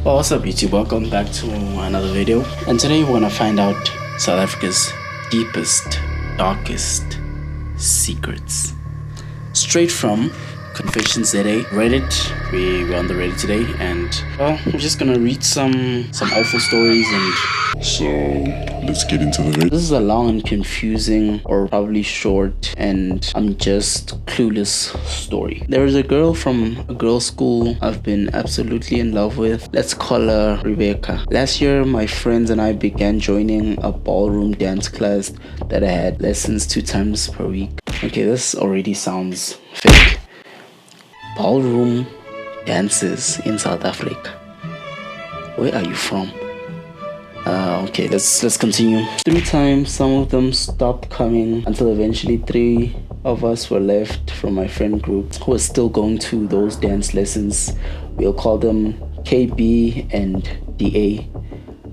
Oh, what's up YouTube? Welcome back to another video. And today we're gonna find out South Africa's deepest, darkest secrets. Straight from Confessions ZA, Reddit. We're on the Reddit today, and well, we're just gonna read some awful stories. And so let's get into the video. This is a long and confusing, or probably short, and I'm just clueless story. There is a girl from a girls' school I've been absolutely in love with. Let's call her Rebecca. Last year, my friends and I began joining a ballroom dance class that I had lessons 2 times per week. Okay, this already sounds fake. Ballroom dances in South Africa. Where are you from? Okay, let's continue. 3 times, some of them stopped coming until eventually 3 of us were left from my friend group who was still going to those dance lessons. We'll call them KB and DA.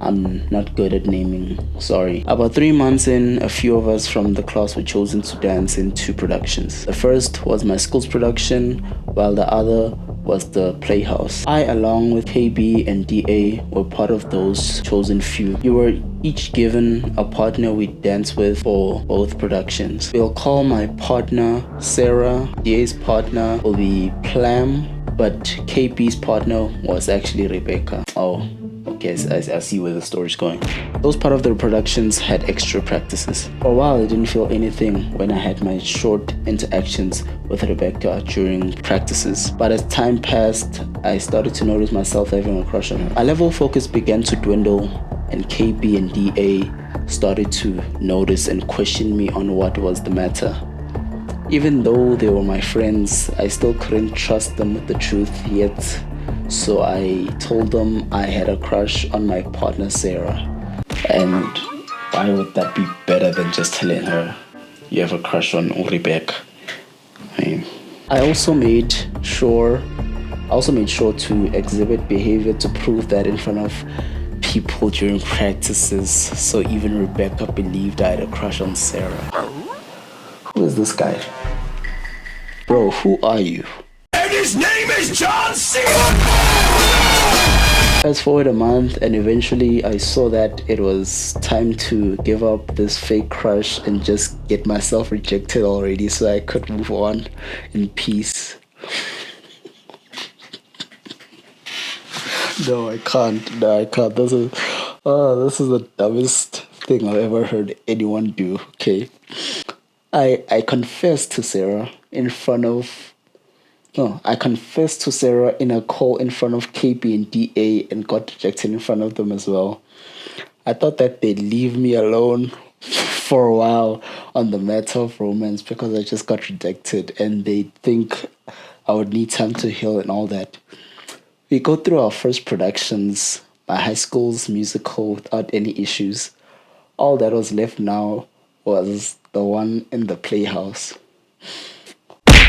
I'm not good at naming, sorry. About 3 months in, a few of us from the class were chosen to dance in 2 productions. The first was my school's production, while the other was the Playhouse. I, along with KB and DA, were part of those chosen few. We were each given a partner we'd dance with for both productions. We'll call my partner Sarah, DA's partner will be Plam, but KB's partner was actually Rebecca. Oh. Okay, I see where the story's going. Those part of the productions had extra practices. For a while, I didn't feel anything when I had my short interactions with Rebecca during practices. But as time passed, I started to notice myself having a crush on her. My level of focus began to dwindle, and KB and DA started to notice and question me on what was the matter. Even though they were my friends, I still couldn't trust them with the truth yet. So I told them I had a crush on my partner Sarah. And why would that be better than just telling her you have a crush on Rebecca? I also made sure to exhibit behavior to prove that in front of people during practices, so even Rebecca believed I had a crush on Sarah. Who is this guy? Bro, who are you? And his name is John C. Fast forward a month, and eventually I saw that it was time to give up this fake crush and just get myself rejected already so I could move on in peace. No, I can't. This is the dumbest thing I've ever heard anyone do. Okay. I confessed to Sarah I confessed to Sarah in a call in front of KB and DA and got rejected in front of them as well. I thought that they'd leave me alone for a while on the matter of romance because I just got rejected and they think I would need time to heal and all that. We go through our first productions, my high school's musical, without any issues. All that was left now was the one in the Playhouse.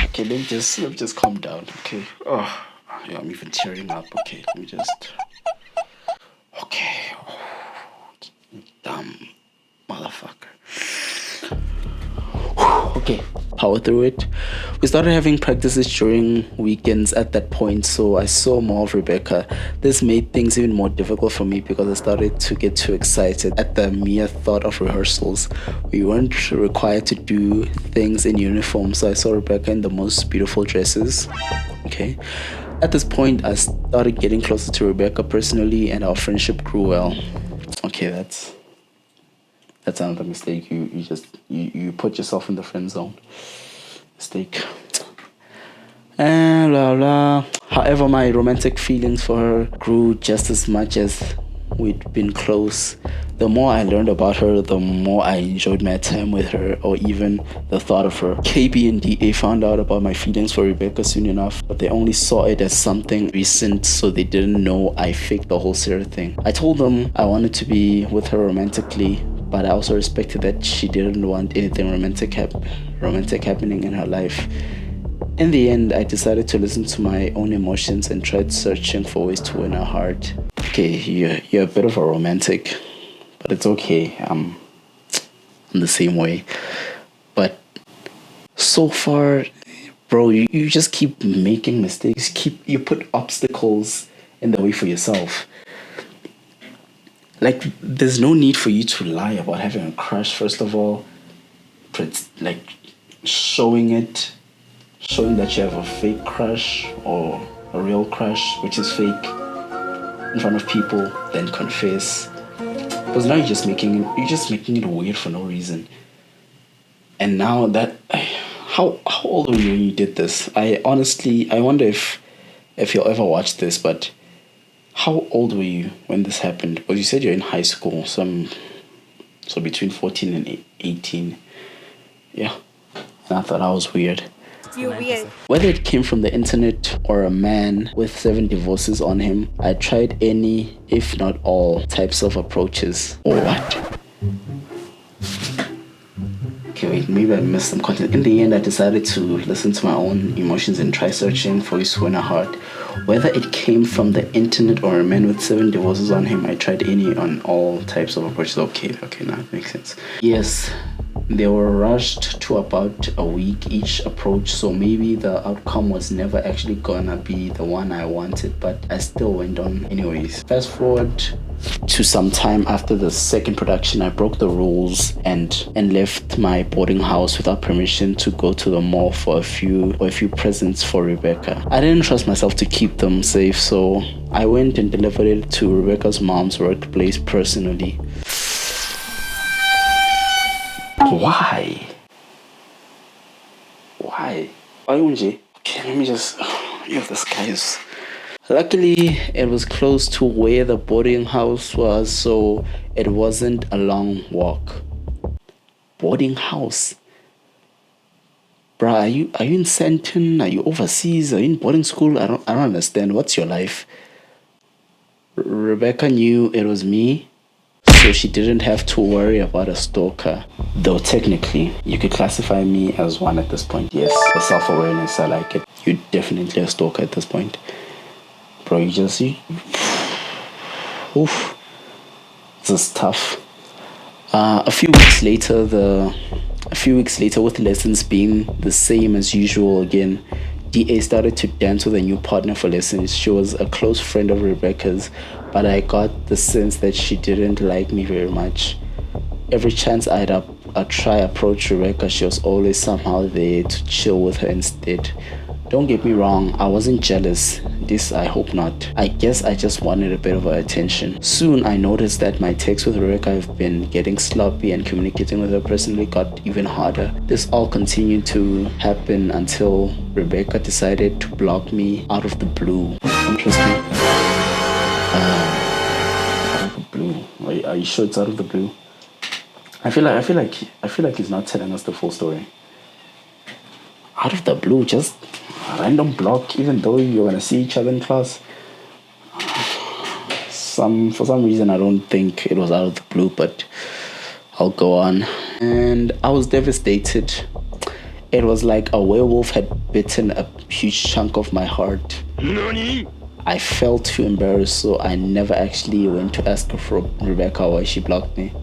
Okay, let me just calm down. Okay. Oh, yeah, I'm even tearing up. Okay, let me just. Okay. Oh, dumb motherfucker. Okay, power through it. We started having practices during weekends at that point, so I saw more of Rebecca. This made things even more difficult for me because I started to get too excited at the mere thought of rehearsals. We weren't required to do things in uniform, so I saw Rebecca in the most beautiful dresses. Okay. At this point, I started getting closer to Rebecca personally, and our friendship grew well. Okay, that's another mistake. You put yourself in the friend zone. Mistake. And blah blah. However, my romantic feelings for her grew just as much as we'd been close. The more I learned about her, the more I enjoyed my time with her, or even the thought of her. KB and DA found out about my feelings for Rebecca soon enough, but they only saw it as something recent, so they didn't know I faked the whole Sarah thing. I told them I wanted to be with her romantically, but I also respected that she didn't want anything romantic happening in her life. In the end, I decided to listen to my own emotions and tried searching for ways to win her heart. Okay, you're a bit of a romantic, but it's okay. I'm the same way. But so far, bro, you just keep making mistakes. You put obstacles in the way for yourself. Like, there's no need for you to lie about having a crush, first of all. Like, showing that you have a fake crush or a real crush, which is fake, in front of people, then confess. Because now you're just making it weird for no reason. And now that, how old were you when you did this? I wonder if you'll ever watch this, but how old were you when this happened? Because you said you're in high school, so between 14 and 18. Yeah. And I thought that was weird. You're weird. Whether it came from the internet or a man with 7 divorces on him, I tried any, if not all, types of approaches. Or what? Okay, wait, maybe I missed some content. In the end, I decided to listen to my own emotions and try searching for his who in a heart. Whether it came from the internet or a man with 7 divorces on him, I tried any on all types of approaches. Okay, now it makes sense. Yes, they were rushed to about a week each approach, so maybe the outcome was never actually gonna be the one I wanted, but I still went on anyways. Fast forward to some time after the second production, I broke the rules and left my boarding house without permission to go to the mall for a few presents for Rebecca. I didn't trust myself to keep them safe, so I went and delivered it to Rebecca's mom's workplace personally. Why? Why, Unji? Okay, let me just... this guy is... Luckily, it was close to where the boarding house was, so it wasn't a long walk. Boarding house? Bruh, are you in Santon? Are you overseas? Are you in boarding school? I don't understand. What's your life? Rebecca knew it was me, so she didn't have to worry about a stalker. Though technically, you could classify me as one at this point. Yes, the self-awareness, I like it. You're definitely a stalker at this point. Bro, oof. This is tough. A few weeks later, with lessons being the same as usual again, DA started to dance with a new partner for lessons. She was a close friend of Rebecca's, but I got the sense that she didn't like me very much. Every chance I'd try approach Rebecca, she was always somehow there to chill with her instead. Don't get me wrong, I wasn't jealous. This I hope not. I guess I just wanted a bit of her attention. Soon I noticed that my texts with Rebecca have been getting sloppy and communicating with her personally got even harder. This all continued to happen until Rebecca decided to block me out of the blue. Interesting. Out of the blue. Are you sure it's out of the blue? I feel like he's not telling us the full story. Out of the blue, just a random block, even though you're gonna see each other in class. For some reason, I don't think it was out of the blue, but I'll go on. And I was devastated. It was like a werewolf had bitten a huge chunk of my heart. NANI? I felt too embarrassed, so I never actually went to ask her for Rebecca why she blocked me.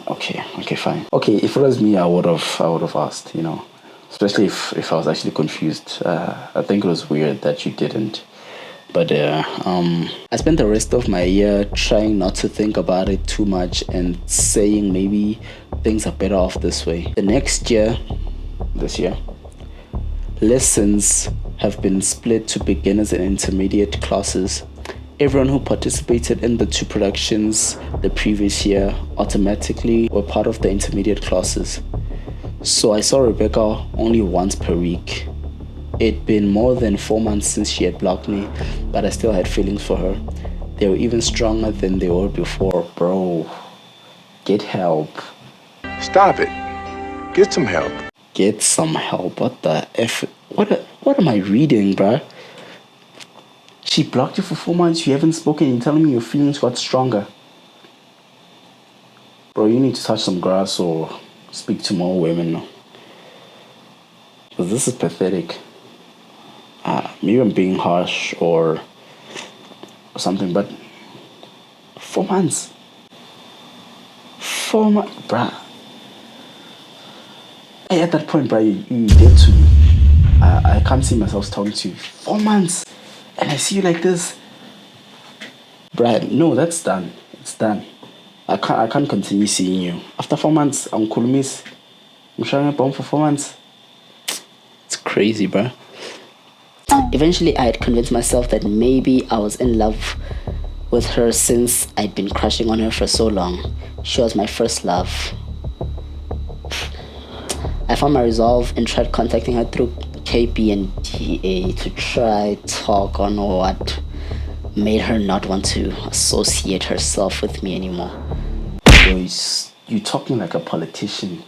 Okay, fine. Okay, if it was me, I would have asked, especially if I was actually confused. I think it was weird that you didn't. But I spent the rest of my year trying not to think about it too much and saying maybe things are better off this way. This year, lessons have been split to beginners and intermediate classes. Everyone who participated in the 2 productions the previous year automatically were part of the intermediate classes. So I saw Rebecca only once per week. It'd been more than 4 months since she had blocked me, but I still had feelings for her. They were even stronger than they were before. Bro, get help. Stop it. Get some help. Get some help. What the F? What am I reading, bruh? She blocked you for 4 months, you haven't spoken, you're telling me your feelings got stronger. Bro, you need to touch some grass or speak to more women. Because this is pathetic. Maybe I'm being harsh or something, but 4 months. 4 months, bruh. Hey, at that point, bruh, you did to me. I can't see myself talking to you. 4 months. And I see you like this. Brad, no, that's done. It's done. I can't continue seeing you. After 4 months, I'm cool miss. I'm showing up for 4 months. It's crazy, bruh. Eventually, I had convinced myself that maybe I was in love with her since I'd been crushing on her for so long. She was my first love. I found my resolve and tried contacting her through KP and DA to try talk on what made her not want to associate herself with me anymore. Boys, you talking like a politician.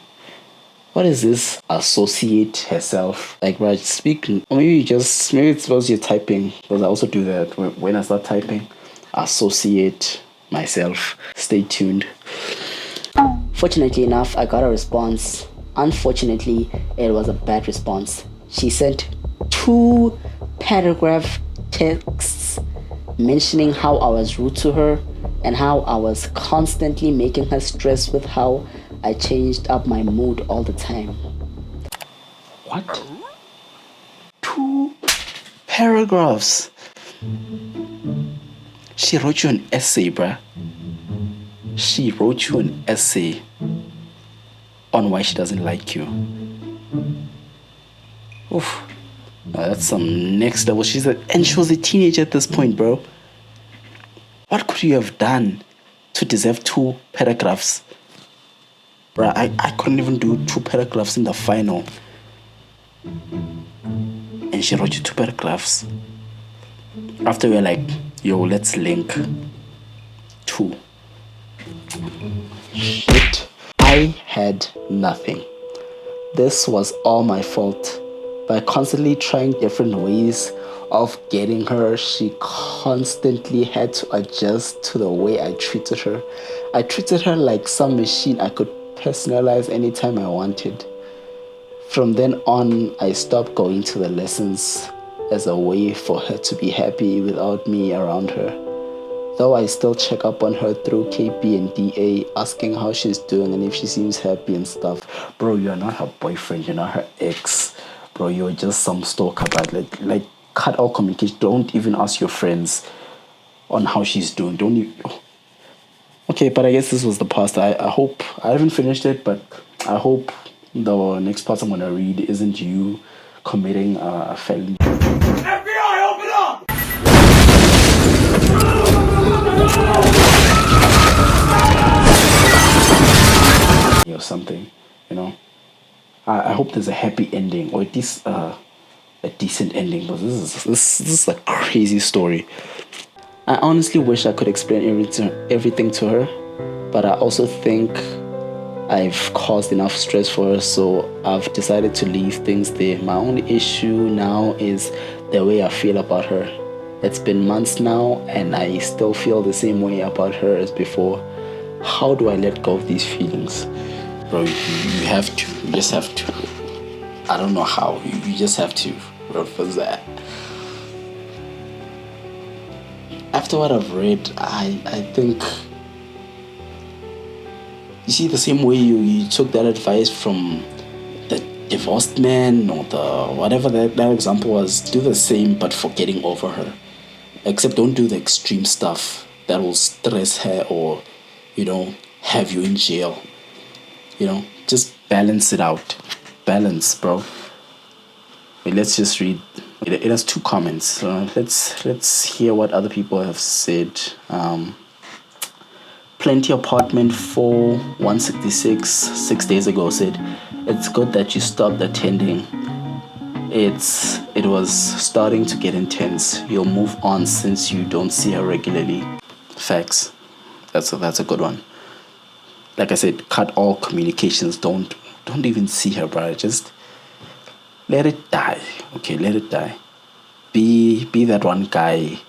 What is this? Associate herself. Like, right, speak. Or maybe it's because you're typing. Because I also do that when I start typing. Associate myself. Stay tuned. Fortunately enough, I got a response. Unfortunately, it was a bad response. She sent 2 paragraph texts mentioning how I was rude to her and how I was constantly making her stress with how I changed up my mood all the time. What? 2 paragraphs. She wrote you an essay, bruh. She wrote you an essay on why she doesn't like you. Oof. That's some next level. And she was a teenager at this point, bro. What could you have done to deserve 2 paragraphs? Bruh, I couldn't even do 2 paragraphs in the final. And she wrote you 2 paragraphs. After we were like, yo, let's link 2. Shit. I had nothing. This was all my fault. By constantly trying different ways of getting her, she constantly had to adjust to the way I treated her. I treated her like some machine I could personalize anytime I wanted. From then on, I stopped going to the lessons as a way for her to be happy without me around her. Though I still check up on her through KP and DA, asking how she's doing and if she seems happy and stuff. Bro, you're not her boyfriend, you're not her ex. Bro, you're just some stalker, but like cut all communication. Don't even ask your friends on how she's doing. Don't you? Okay, but I guess this was the past. I hope I haven't finished it, but I hope the next part I'm gonna read isn't you committing a felony. FBI, open up! Or something, you know. I hope there's a happy ending, or at least a decent ending. But this is a crazy story. I honestly wish I could explain everything to her, but I also think I've caused enough stress for her, so I've decided to leave things there. My only issue now is the way I feel about her. It's been months now, and I still feel the same way about her as before. How do I let go of these feelings? Bro, you have to. You just have to. I don't know how. You just have to. What was that? After what I've read, I think... You see, the same way you took that advice from the divorced man or the whatever that example was, do the same but for getting over her. Except don't do the extreme stuff that will stress her or, have you in jail. Just balance it out. Balance, bro. Wait, let's just read. It has 2 comments. Let's hear what other people have said. Plenty Apartment 4166 6 days ago said, "It's good that you stopped attending. It was starting to get intense. You'll move on since you don't see her regularly." Facts. That's a good one. Like I said, cut all communications. Don't even see her, bro. Just let it die. Okay, let it die. Be that one guy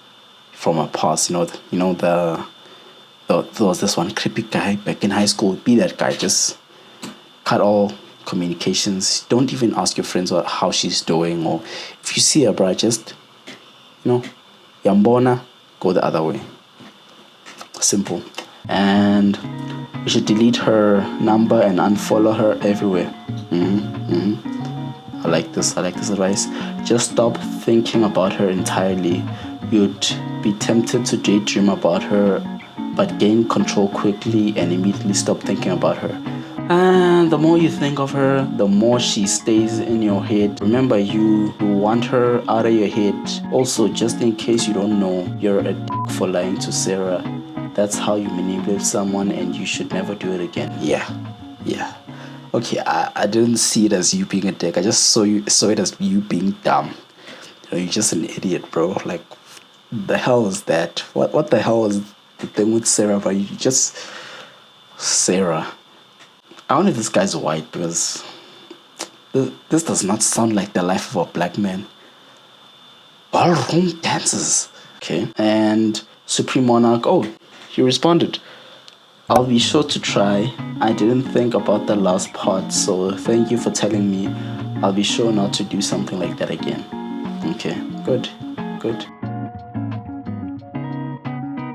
from a past. There was this one creepy guy back in high school. Be that guy. Just cut all communications. Don't even ask your friends how she's doing, or if you see her, bro, just yambona, go the other way. Simple. And you should delete her number and unfollow her everywhere. I like this advice. Just stop thinking about her entirely. You'd be tempted to daydream about her, but gain control quickly and immediately stop thinking about her. And the more you think of her, the more she stays in your head. Remember, you want her out of your head. Also, just in case you don't know, you're a dick for lying to Sarah. That's how you manipulate someone, and you should never do it again. Yeah. Okay, I didn't see it as you being a dick. I just saw it as you being dumb. You're just an idiot, bro. Like, the hell is that? What the hell is the thing with Sarah? But you just Sarah. I wonder if this guy's white, because this does not sound like the life of a black man. Ballroom dances. Okay. And Supreme Monarch, oh, he responded. I'll be sure to try. I didn't think about the last part, so thank you for telling me. I'll be sure not to do something like that again. Okay, good.